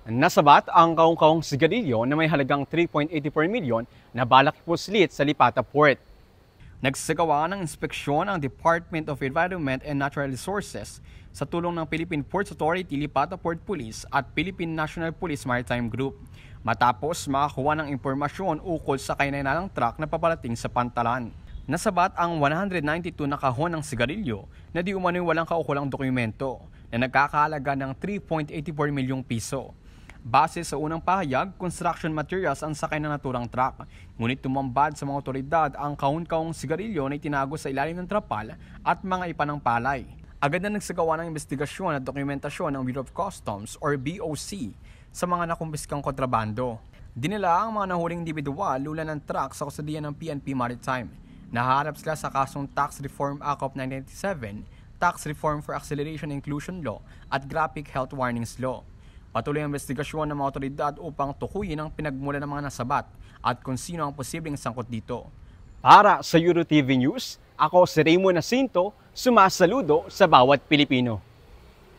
Nasabat ang kaung-kaung sigarilyo na may halagang 3.84 milyon na balak ipuslit sa Lipata Port. Nagsagawa ng inspeksyon ang Department of Environment and Natural Resources sa tulong ng Philippine Ports Authority, Lipata Port Police at Philippine National Police Maritime Group matapos makakuha ng impormasyon ukol sa kainainalang truck na paparating sa pantalan. Nasabat ang 192 na kahon ng sigarilyo na di umano'y walang kaukulang dokumento na nagkakahalaga ng 3.84 milyong piso. Base sa unang pahayag, construction materials ang sakay ng naturang truck. Ngunit tumambad sa mga otoridad ang kahon-kahong sigarilyo na itinago sa ilalim ng trapal at mga ipa ng palay. Agad na nagsagawa ng investigasyon at dokumentasyon ng Bureau of Customs or BOC sa mga nakumpiskang kontrabando. Dinala ang mga nahuling individual lula ng truck sa kusadian ng PNP Maritime. Naharap sila sa kasong Tax Reform Act of 1997, Tax Reform for Acceleration and Inclusion Law at Graphic Health Warnings Law. Patuloy ang investigasyon ng mga otoridad upang tukuyin ang pinagmula ng mga nasabat at kung sino ang posibleng sangkot dito. Para sa EuroTV News, ako si Raymond Jacinto, sumasaludo sa bawat Pilipino.